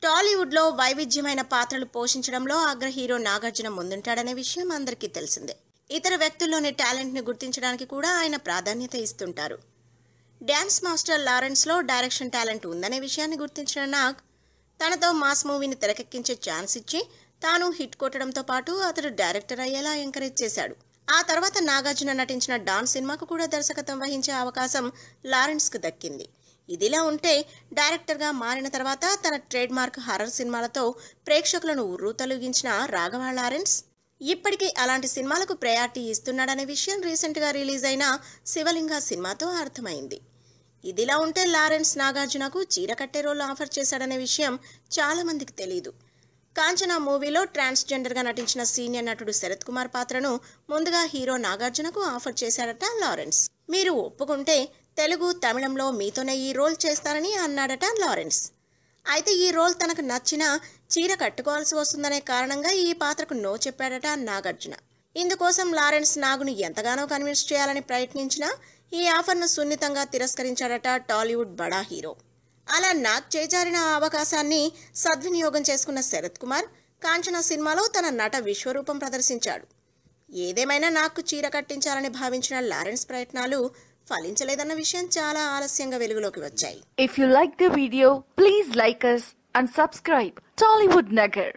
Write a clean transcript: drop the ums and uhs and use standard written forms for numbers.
టాలీవుడ్లో వైవిధ్యమైన పాత్రలు పోషించడంలో అగ్ర హీరో నాగార్జున ముందుంటాడనే విషయం అందరికీ తెలిసిందే. ఇతర వ్యక్తుల్లోని టాలెంట్ని గుర్తించడానికి కూడా ఆయన ప్రాధాన్యత ఇస్తుంటారు. డ్యాన్స్ మాస్టర్ లారెన్స్లో డైరెక్షన్ టాలెంట్ ఉందనే విషయాన్ని గుర్తించిన నాగ్ తనతో మాస్ మూవీని తెరకెక్కించే ఛాన్స్ ఇచ్చి తాను హిట్ కొట్టడంతో పాటు అతడు డైరెక్టర్ అయ్యేలా ఎంకరేజ్ చేశాడు. ఆ తర్వాత నాగార్జున నటించిన డాన్ సినిమాకు కూడా దర్శకత్వం వహించే అవకాశం లారెన్స్కు దక్కింది. ఇదిలా ఉంటే డైరెక్టర్గా మారిన తర్వాత తన ట్రేడ్ మార్క్ హర్రర్ సినిమాలతో ప్రేక్షకులను ఉర్రూతలూగించిన రాఘవ లారెన్స్ ఇప్పటికీ అలాంటి సినిమాలకు ప్రయారిటీ ఇస్తున్నాడనే విషయం రీసెంట్గా రిలీజ్ అయిన శివలింగ సినిమాతో అర్థమైంది. ఇదిలా ఉంటే లారెన్స్ నాగార్జునకు చీర కట్టే రోల్ ఆఫర్ చేశాడనే విషయం చాలా మందికి తెలియదు. కాంచనా మూవీలో ట్రాన్స్జెండర్గా నటించిన సీనియర్ నటుడు శరత్ కుమార్ పాత్రను ముందుగా హీరో నాగార్జునకు ఆఫర్ చేశాడట లారెన్స్. మీరు ఒప్పుకుంటే తెలుగు, తమిళంలో మీతోనే ఈ రోల్ చేస్తారని అన్నాడట లారెన్స్. అయితే ఈ రోల్ తనకు నచ్చినా చీర కట్టుకోవాల్సి వస్తుందనే కారణంగా ఈ పాత్రకు నో చెప్పాడట నాగార్జున. ఇందుకోసం లారెన్స్ నాగును ఎంతగానో కన్విన్స్ చేయాలని ప్రయత్నించినా ఈ ఆఫర్ను సున్నితంగా తిరస్కరించాడట టాలీవుడ్ బడా హీరో. అలా నాగ్ చేజారిన ఆ అవకాశాన్ని సద్వినియోగం చేసుకున్న శరత్ కుమార్ కాంచనా సినిమాలో తన నట విశ్వరూపం ప్రదర్శించాడు. ఏదేమైనా నాగ్కు చీర కట్టించాలని భావించిన లారెన్స్ ప్రయత్నాలు ఫలించలేదన్న విషయం చాలా ఆలస్యంగా వెలుగులోకి వచ్చాయి. If you like the video, please like us and subscribe Tollywood Nagar.